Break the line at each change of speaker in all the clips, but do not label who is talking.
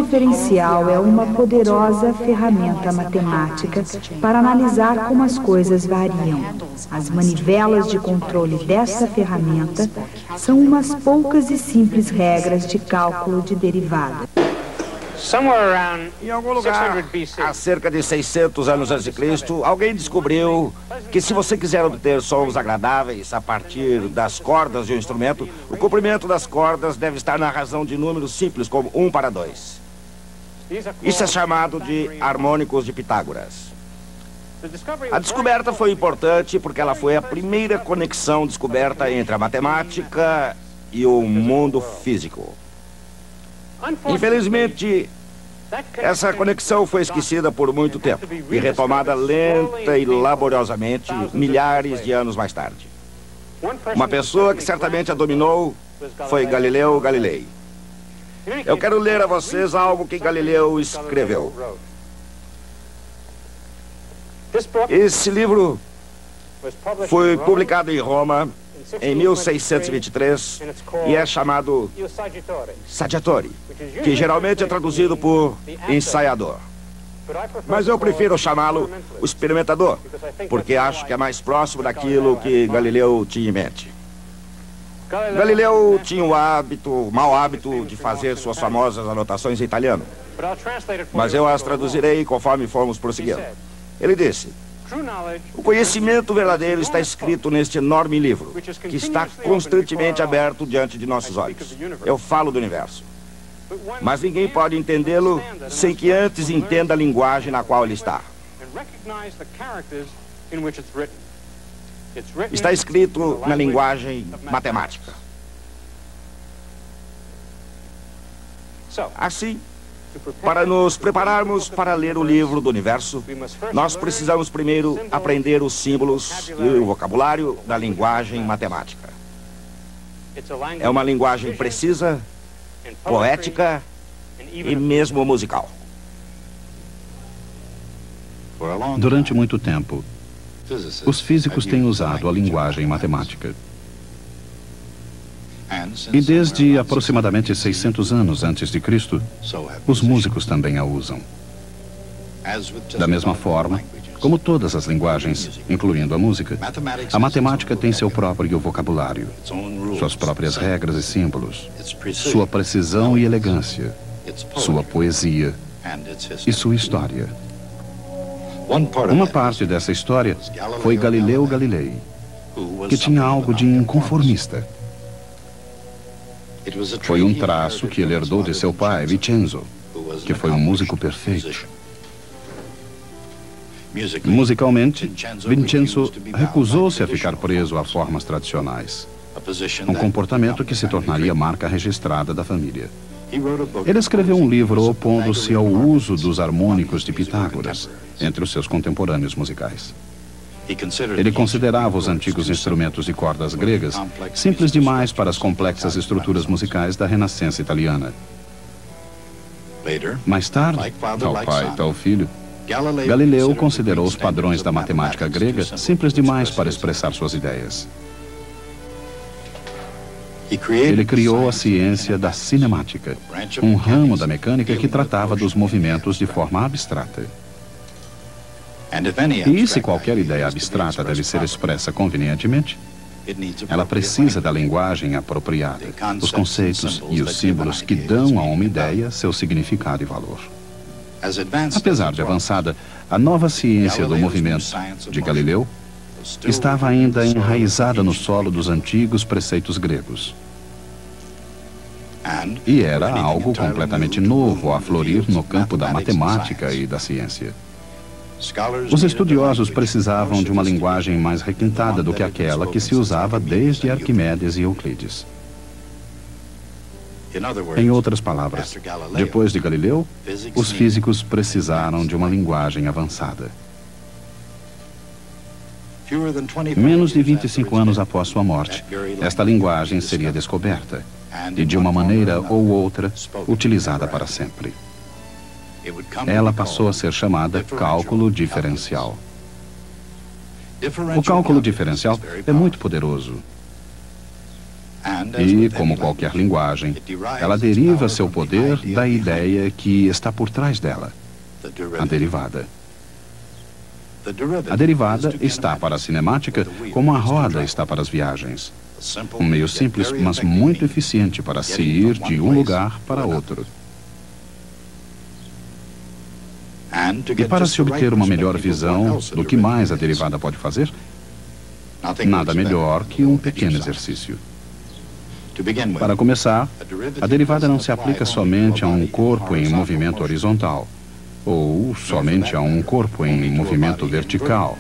diferencial é uma poderosa ferramenta matemática para analisar como as coisas variam. As manivelas de controle dessa ferramenta são umas poucas e simples regras de cálculo de derivada.
Em algum lugar, há cerca de 600 anos antes de Cristo, alguém descobriu que se você quiser obter sons agradáveis a partir das cordas de um instrumento, o comprimento das cordas deve estar na razão de números simples, como 1/2. Isso é chamado de harmônicos de Pitágoras. A descoberta foi importante porque ela foi a primeira conexão descoberta entre a matemática e o mundo físico. Infelizmente, essa conexão foi esquecida por muito tempo e retomada lenta e laboriosamente milhares de anos mais tarde. Uma pessoa que certamente a dominou foi Galileu Galilei. Eu quero ler a vocês algo que Galileu escreveu. Esse livro foi publicado em Roma em 1623 e é chamado Saggiatore, que geralmente é traduzido por ensaiador. Mas eu prefiro chamá-lo o experimentador, porque acho que é mais próximo daquilo que Galileu tinha em mente. Galileu tinha o mau hábito de fazer suas famosas anotações em italiano, mas eu as traduzirei conforme formos prosseguindo. Ele disse: o conhecimento verdadeiro está escrito neste enorme livro, que está constantemente aberto diante de nossos olhos. Eu falo do universo. Mas ninguém pode entendê-lo sem que antes entenda a linguagem na qual ele está. Está escrito na linguagem matemática. Assim, para nos prepararmos para ler o livro do universo, nós precisamos primeiro aprender os símbolos e o vocabulário da linguagem matemática. É uma linguagem precisa, poética e mesmo musical.
Durante muito tempo, os físicos têm usado a linguagem matemática. E desde aproximadamente 600 anos antes de Cristo, os músicos também a usam. Da mesma forma, como todas as linguagens, incluindo a música, a matemática tem seu próprio vocabulário, suas próprias regras e símbolos, sua precisão e elegância, sua poesia e sua história. Uma parte dessa história foi Galileu Galilei, que tinha algo de inconformista. Foi um traço que ele herdou de seu pai, Vincenzo, que foi um músico perfeito. Musicalmente, Vincenzo recusou-se a ficar preso a formas tradicionais, um comportamento que se tornaria marca registrada da família. Ele escreveu um livro opondo-se ao uso dos harmônicos de Pitágoras entre os seus contemporâneos musicais. Ele considerava os antigos instrumentos de cordas gregas simples demais para as complexas estruturas musicais da Renascença italiana. Mais tarde, tal pai, tal filho, Galileu considerou os padrões da matemática grega simples demais para expressar suas ideias. Ele criou a ciência da cinemática, um ramo da mecânica que tratava dos movimentos de forma abstrata. E se qualquer ideia abstrata deve ser expressa convenientemente, ela precisa da linguagem apropriada, os conceitos e os símbolos que dão a uma ideia seu significado e valor. Apesar de avançada, a nova ciência do movimento de Galileu estava ainda enraizada no solo dos antigos preceitos gregos. E era algo completamente novo a florir no campo da matemática e da ciência. Os estudiosos precisavam de uma linguagem mais requintada do que aquela que se usava desde Arquimedes e Euclides. Em outras palavras, depois de Galileu, os físicos precisaram de uma linguagem avançada. Menos de 25 anos após sua morte, esta linguagem seria descoberta e, de uma maneira ou outra, utilizada para sempre. Ela passou a ser chamada cálculo diferencial. O cálculo diferencial é muito poderoso. E, como qualquer linguagem, ela deriva seu poder da ideia que está por trás dela, a derivada. A derivada está para a cinemática como a roda está para as viagens. Um meio simples, mas muito eficiente para se ir de um lugar para outro. E para se obter uma melhor visão do que mais a derivada pode fazer, nada melhor que um pequeno exercício. Para começar, a derivada não se aplica somente a um corpo em movimento horizontal, ou somente a um corpo em movimento vertical.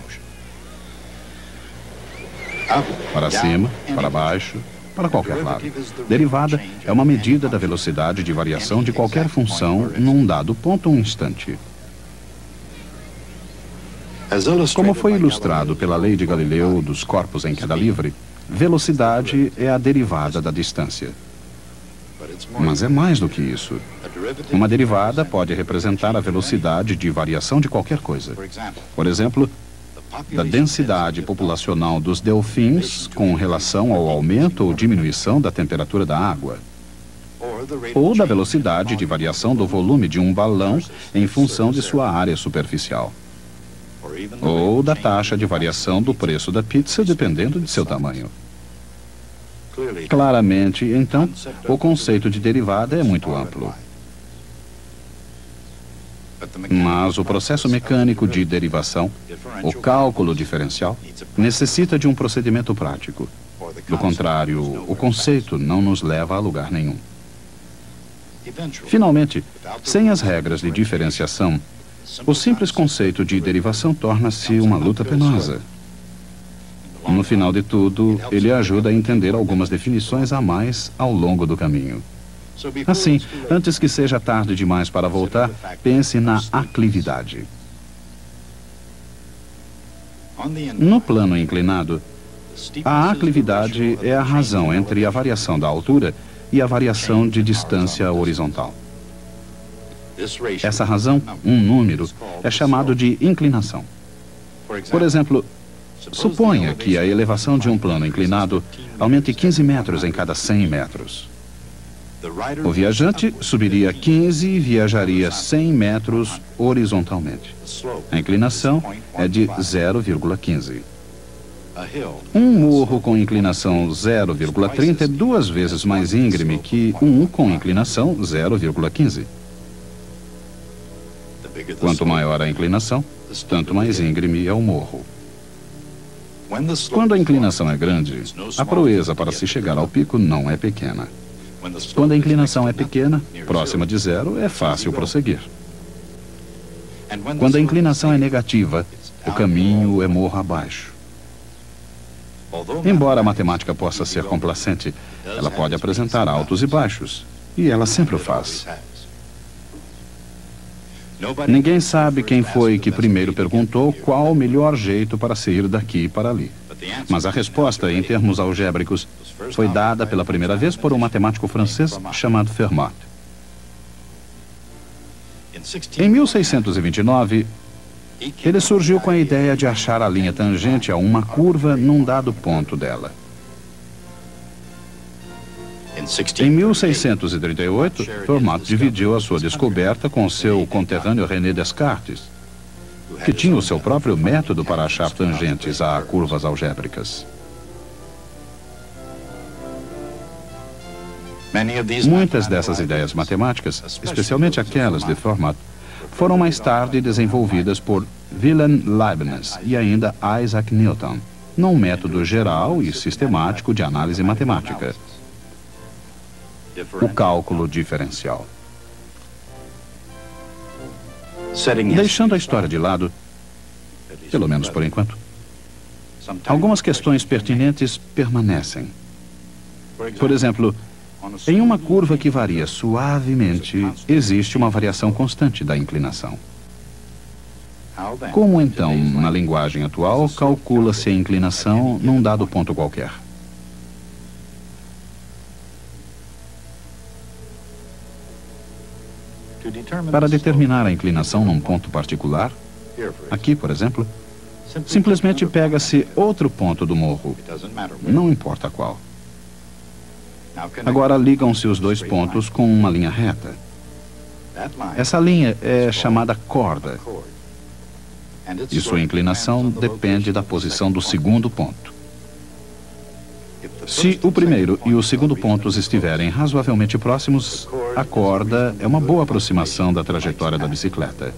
Para cima, para baixo, para qualquer lado. Derivada é uma medida da velocidade de variação de qualquer função num dado ponto ou instante. Como foi ilustrado pela lei de Galileu dos corpos em queda livre, velocidade é a derivada da distância. Mas é mais do que isso. Uma derivada pode representar a velocidade de variação de qualquer coisa. Por exemplo, da densidade populacional dos delfins com relação ao aumento ou diminuição da temperatura da água. Ou da velocidade de variação do volume de um balão em função de sua área superficial. Ou da taxa de variação do preço da pizza dependendo de seu tamanho. Claramente, então, o conceito de derivada é muito amplo. Mas o processo mecânico de derivação, o cálculo diferencial, necessita de um procedimento prático. Do contrário, o conceito não nos leva a lugar nenhum. Finalmente, sem as regras de diferenciação, o simples conceito de derivação torna-se uma luta penosa. No final de tudo, ele ajuda a entender algumas definições a mais ao longo do caminho. Assim, antes que seja tarde demais para voltar, pense na aclividade. No plano inclinado, a aclividade é a razão entre a variação da altura e a variação de distância horizontal. Essa razão, um número, é chamado de inclinação. Por exemplo, suponha que a elevação de um plano inclinado aumente 15 metros em cada 100 metros. O viajante subiria 15 e viajaria 100 metros horizontalmente. A inclinação é de 0,15. Um morro com inclinação 0,30 é 2 vezes mais íngreme que um com inclinação 0,15. Quanto maior a inclinação, tanto mais íngreme é o morro. Quando a inclinação é grande, a proeza para se chegar ao pico não é pequena. Quando a inclinação é pequena, próxima de zero, é fácil prosseguir. Quando a inclinação é negativa, o caminho é morro abaixo. Embora a matemática possa ser complacente, ela pode apresentar altos e baixos, e ela sempre o faz. Ninguém sabe quem foi que primeiro perguntou qual o melhor jeito para se ir daqui para ali. Mas a resposta, em termos algébricos, foi dada pela primeira vez por um matemático francês chamado Fermat. Em 1629, ele surgiu com a ideia de achar a linha tangente a uma curva num dado ponto dela. Em 1638, Fermat dividiu a sua descoberta com seu conterrâneo René Descartes, que tinha o seu próprio método para achar tangentes a curvas algébricas. Muitas dessas ideias matemáticas, especialmente aquelas de Fermat, foram mais tarde desenvolvidas por Wilhelm Leibniz e ainda Isaac Newton, num método geral e sistemático de análise matemática, o cálculo diferencial. Deixando a história de lado, pelo menos por enquanto, algumas questões pertinentes permanecem. Por exemplo, em uma curva que varia suavemente, existe uma variação constante da inclinação. Como então, na linguagem atual, calcula-se a inclinação num dado ponto qualquer? Para determinar a inclinação num ponto particular, aqui, por exemplo, simplesmente pega-se outro ponto do morro, não importa qual. Agora ligam-se os dois pontos com uma linha reta. Essa linha é chamada corda, e sua inclinação depende da posição do segundo ponto. Se o primeiro e o segundo pontos estiverem razoavelmente próximos, a corda é uma boa aproximação da trajetória da bicicleta.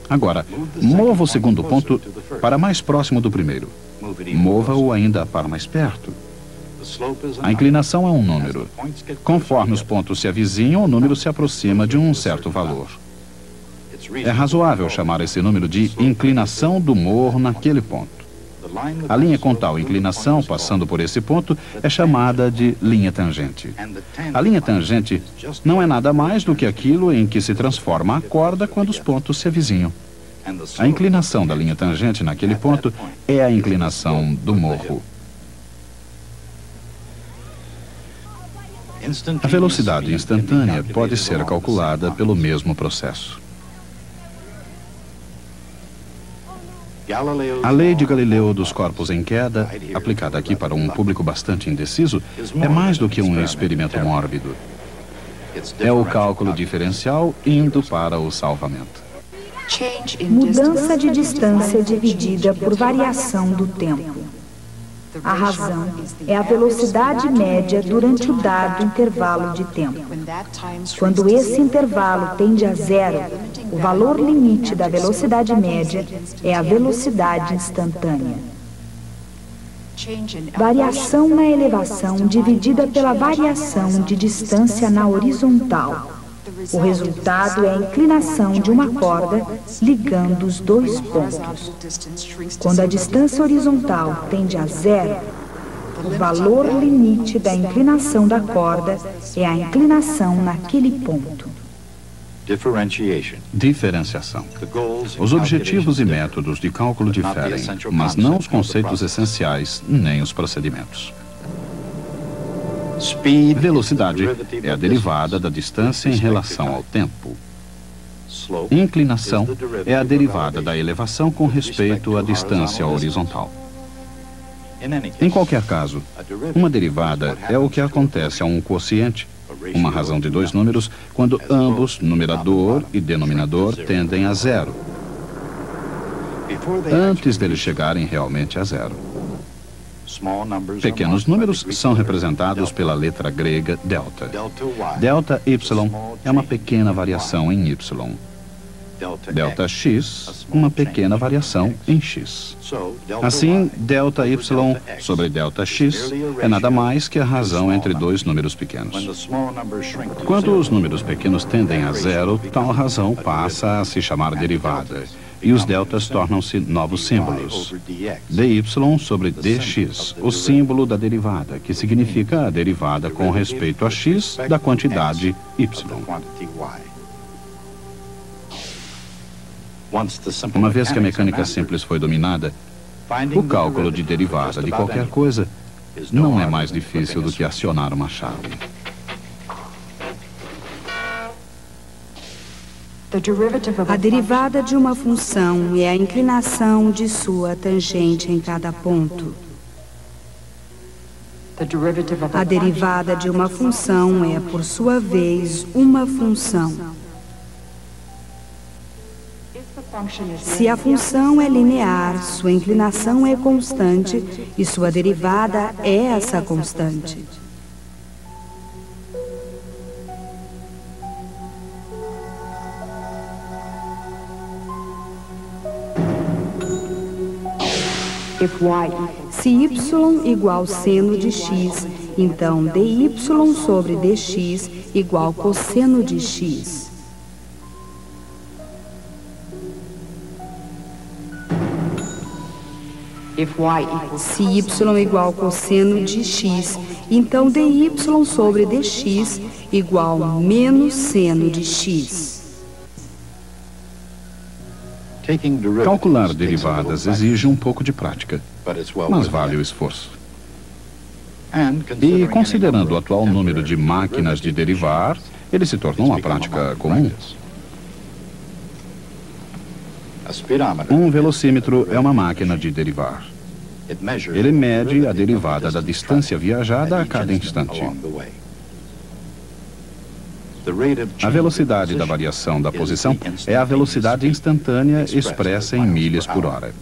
Agora, mova o segundo ponto para mais próximo do primeiro. Mova-o ainda para mais perto. A inclinação é um número. Conforme os pontos se avizinham, o número se aproxima de um certo valor. É razoável chamar esse número de inclinação do morro naquele ponto. A linha com tal inclinação, passando por esse ponto, é chamada de linha tangente. A linha tangente não é nada mais do que aquilo em que se transforma a corda quando os pontos se avizinham. A inclinação da linha tangente naquele ponto é a inclinação do morro. A velocidade instantânea pode ser calculada pelo mesmo processo. A lei de Galileu dos corpos em queda, aplicada aqui para um público bastante indeciso, é mais do que um experimento mórbido. É o cálculo diferencial indo para o salvamento.
Mudança de distância dividida por variação do tempo. A razão é a velocidade média durante o dado intervalo de tempo. Quando esse intervalo tende a zero, o valor limite da velocidade média é a velocidade instantânea. Variação na elevação dividida pela variação de distância na horizontal. O resultado é a inclinação de uma corda ligando os dois pontos. Quando a distância horizontal tende a zero, o valor limite da inclinação da corda é a inclinação naquele ponto.
Diferenciação. Os objetivos e métodos de cálculo diferem, mas não os conceitos essenciais nem os procedimentos. Velocidade é a derivada da distância em relação ao tempo. Inclinação é a derivada da elevação com respeito à distância horizontal. Em qualquer caso, uma derivada é o que acontece a um quociente, uma razão de dois números, quando ambos, numerador e denominador, tendem a zero, antes deles chegarem realmente a zero. Pequenos números são representados pela letra grega delta. Delta y é uma pequena variação em y. Delta x, uma pequena variação em x. Assim, delta y sobre delta x é nada mais que a razão entre dois números pequenos. Quando os números pequenos tendem a zero, tal razão passa a se chamar derivada, e os deltas tornam-se novos símbolos. dy sobre dx, o símbolo da derivada, que significa a derivada com respeito a x da quantidade y. Uma vez que a mecânica simples foi dominada, o cálculo de derivada de qualquer coisa não é mais difícil do que acionar uma chave.
A derivada de uma função é a inclinação de sua tangente em cada ponto. A derivada de uma função é, por sua vez, uma função. Se a função é linear, sua inclinação é constante e sua derivada é essa constante. Se y igual seno de x, então dy sobre dx igual cosseno de x. Se y igual cosseno de x, então dy sobre dx igual menos seno de x.
Calcular derivadas exige um pouco de prática, mas vale o esforço. E, considerando o atual número de máquinas de derivar, ele se tornou uma prática comum. Um velocímetro é uma máquina de derivar. Ele mede a derivada da distância viajada a cada instante. A velocidade da variação da posição é a velocidade instantânea expressa em milhas por hora.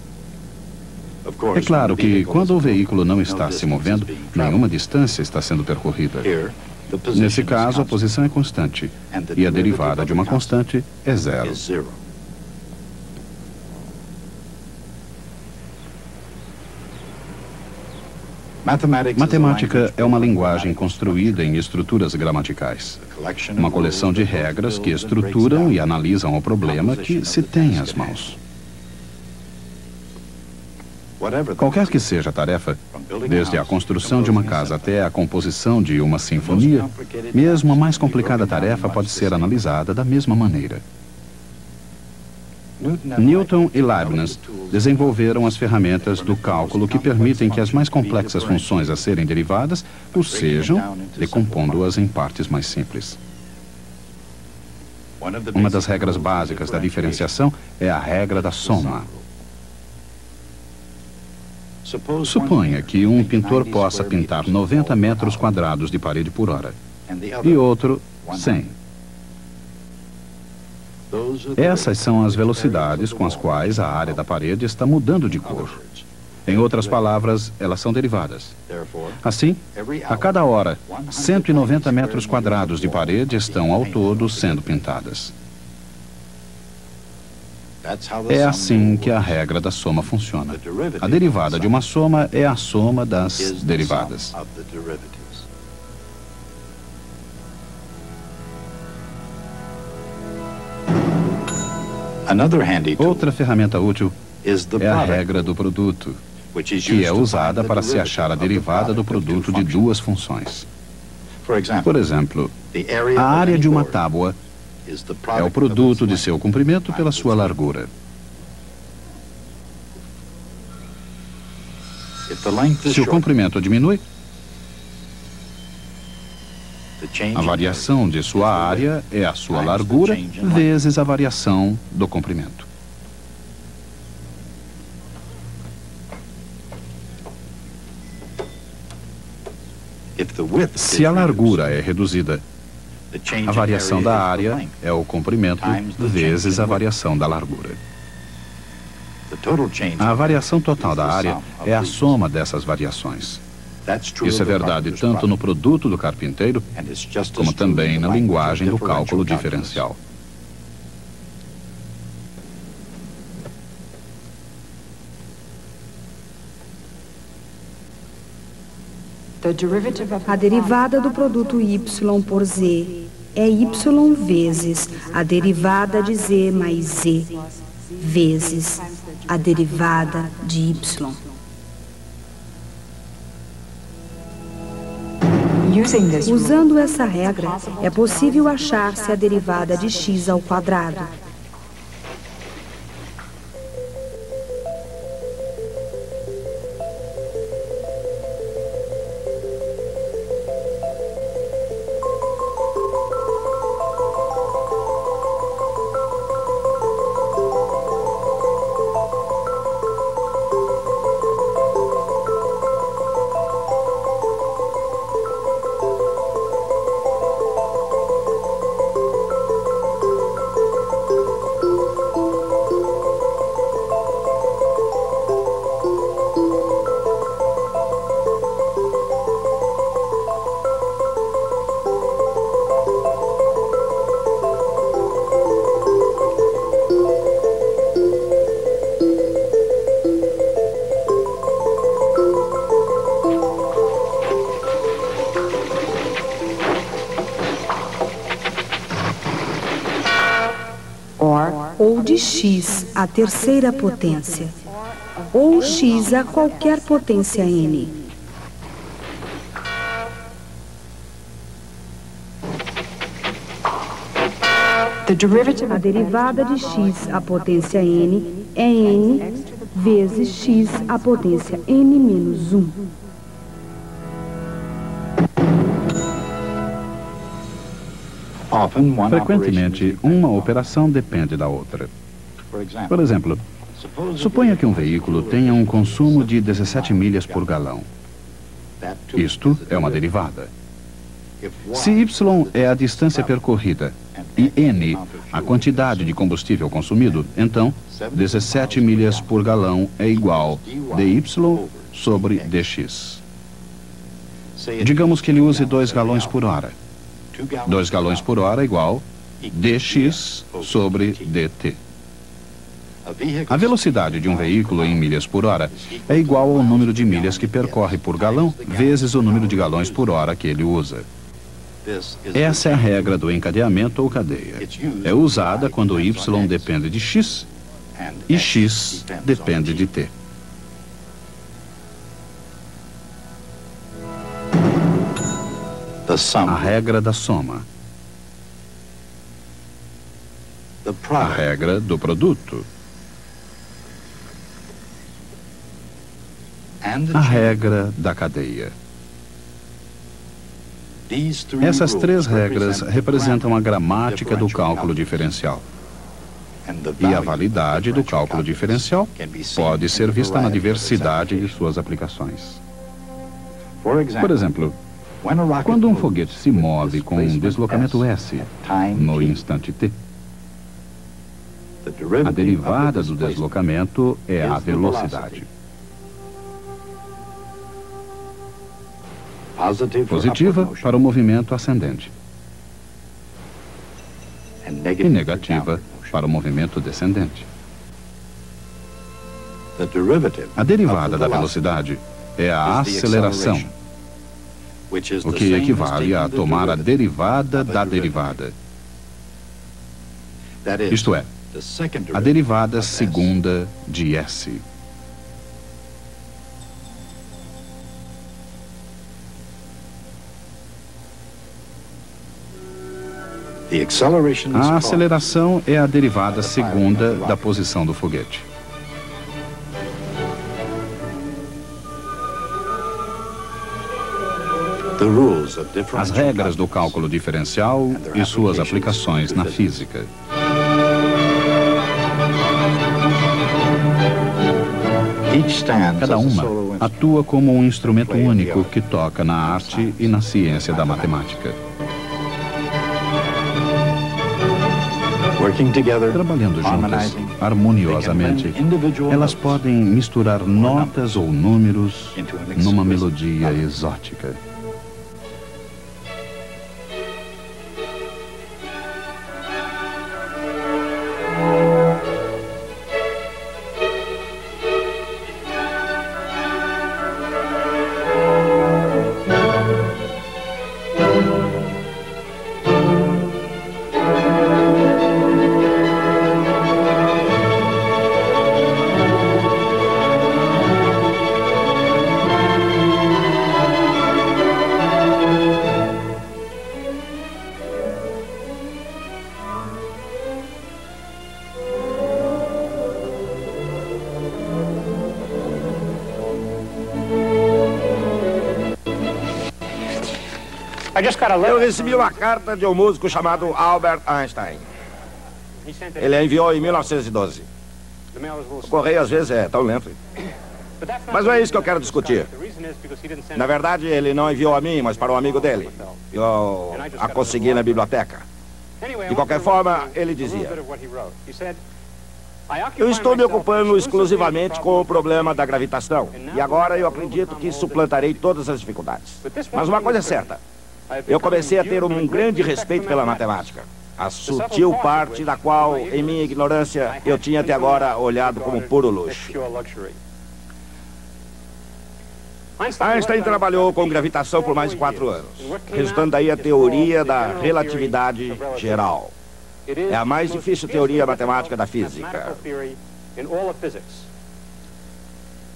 É claro que, quando o veículo não está se movendo, nenhuma distância está sendo percorrida. Nesse caso, a posição é constante, e a derivada de uma constante é zero. Matemática é uma linguagem construída em estruturas gramaticais. Uma coleção de regras que estruturam e analisam o problema que se tem às mãos. Qualquer que seja a tarefa, desde a construção de uma casa até a composição de uma sinfonia, mesmo a mais complicada tarefa pode ser analisada da mesma maneira. Newton e Leibniz desenvolveram as ferramentas do cálculo que permitem que as mais complexas funções a serem derivadas o sejam, decompondo-as em partes mais simples. Uma das regras básicas da diferenciação é a regra da soma. Suponha que um pintor possa pintar 90 metros quadrados de parede por hora e outro 100. Essas são as velocidades com as quais a área da parede está mudando de cor. Em outras palavras, elas são derivadas. Assim, a cada hora, 190 metros quadrados de parede estão ao todo sendo pintadas. É assim que a regra da soma funciona. A derivada de uma soma é a soma das derivadas. Outra ferramenta útil é a regra do produto, que é usada para se achar a derivada do produto de duas funções. Por exemplo, a área de uma tábua é o produto de seu comprimento pela sua largura. Se o comprimento diminui, a variação de sua área é a sua largura vezes a variação do comprimento. Se a largura é reduzida, a variação da área é o comprimento vezes a variação da largura. A variação total da área é a soma dessas variações. Isso é verdade tanto no produto do carpinteiro, como também na linguagem do cálculo diferencial.
A derivada do produto y por z é y vezes a derivada de z mais z vezes a derivada de y. Usando essa regra, é possível achar-se a derivada de x ao quadrado. Ou de x à terceira potência, ou x a qualquer potência n. A derivada de x à potência n é n vezes x à potência n menos 1.
Frequentemente, uma operação depende da outra. Por exemplo, Suponha que um veículo tenha um consumo de 17 milhas por galão. Isto é uma derivada. Se y é a distância percorrida e n a quantidade de combustível consumido, então 17 milhas por galão é igual dy sobre dx. Digamos que ele use 2 galões por hora. 2 galões por hora é igual dx sobre dt. A velocidade de um veículo em milhas por hora é igual ao número de milhas que percorre por galão vezes o número de galões por hora que ele usa. Essa é a regra do encadeamento ou cadeia. É usada quando y depende de x e x depende de t. A regra da soma. A regra do produto. A regra da cadeia. Essas 3 regras representam a gramática do cálculo diferencial. E a validade do cálculo diferencial pode ser vista na diversidade de suas aplicações. Por exemplo, quando um foguete se move com um deslocamento s no instante t, a derivada do deslocamento é a velocidade. Positiva para o movimento ascendente e negativa para o movimento descendente. A derivada da velocidade é a aceleração, o que equivale a tomar a derivada da derivada. Isto é, a derivada segunda de s. A aceleração é a derivada segunda da posição do foguete. As regras do cálculo diferencial e suas aplicações na física. Cada uma atua como um instrumento único que toca na arte e na ciência da matemática. Trabalhando juntas, harmoniosamente, elas podem misturar notas ou números numa melodia exótica.
Eu recebi uma carta de um músico chamado Albert Einstein. Ele a enviou em 1912. O correio às vezes é tão lento. Mas não é isso que eu quero discutir. Na verdade, ele não enviou a mim, mas para um amigo dele. Eu a consegui na biblioteca. De qualquer forma, ele dizia: eu estou me ocupando exclusivamente com o problema da gravitação. E agora eu acredito que suplantarei todas as dificuldades. Mas uma coisa é certa. Eu comecei a ter um grande respeito pela matemática. A sutil parte da qual, em minha ignorância, eu tinha até agora olhado como puro luxo. Einstein trabalhou com gravitação por mais de 4 anos, resultando daí a teoria da relatividade geral. É a mais difícil teoria matemática da física.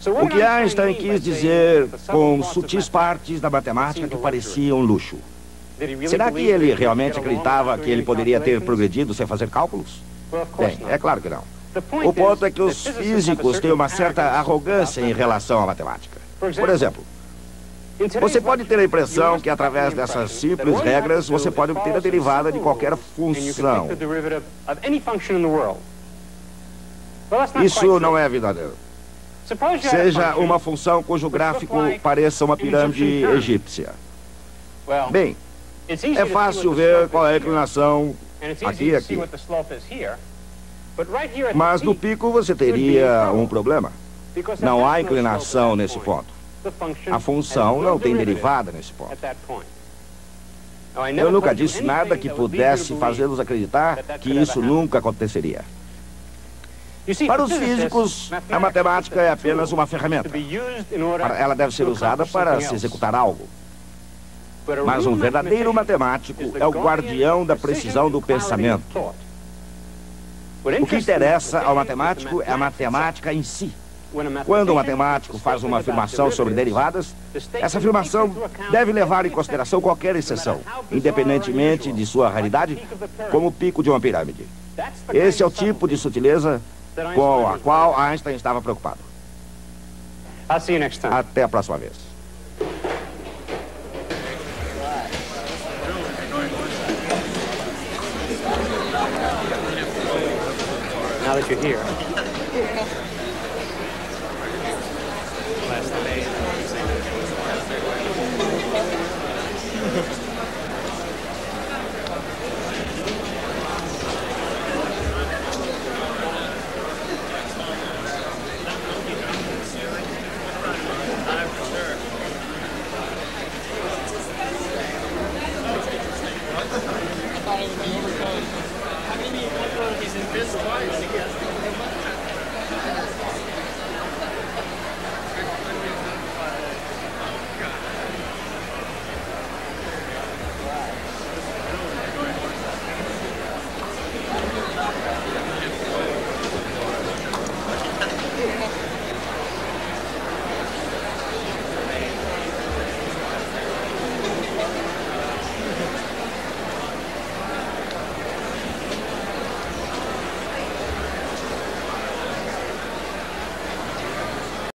O que Einstein quis dizer com sutis partes da matemática que pareciam luxo? Será que ele realmente acreditava que ele poderia ter progredido sem fazer cálculos? Bem, é claro que não. O ponto é que os físicos têm uma certa arrogância em relação à matemática. Por exemplo, você pode ter a impressão que através dessas simples regras você pode obter a derivada de qualquer função. Isso não é verdadeiro. Seja uma função cujo gráfico pareça uma pirâmide egípcia. Bem, é fácil ver qual é a inclinação aqui e aqui. Mas no pico você teria um problema. Não há inclinação nesse ponto. A função não tem derivada nesse ponto. Eu nunca disse nada que pudesse fazê-los acreditar que isso nunca aconteceria. Para os físicos, a matemática é apenas uma ferramenta. Ela deve ser usada para se executar algo. Mas um verdadeiro matemático é o guardião da precisão do pensamento. O que interessa ao matemático é a matemática em si. Quando um matemático faz uma afirmação sobre derivadas, essa afirmação deve levar em consideração qualquer exceção, independentemente de sua raridade, como o pico de uma pirâmide. Esse é o tipo de sutileza com a qual Einstein estava preocupado. Até a próxima vez.
Now that you're here.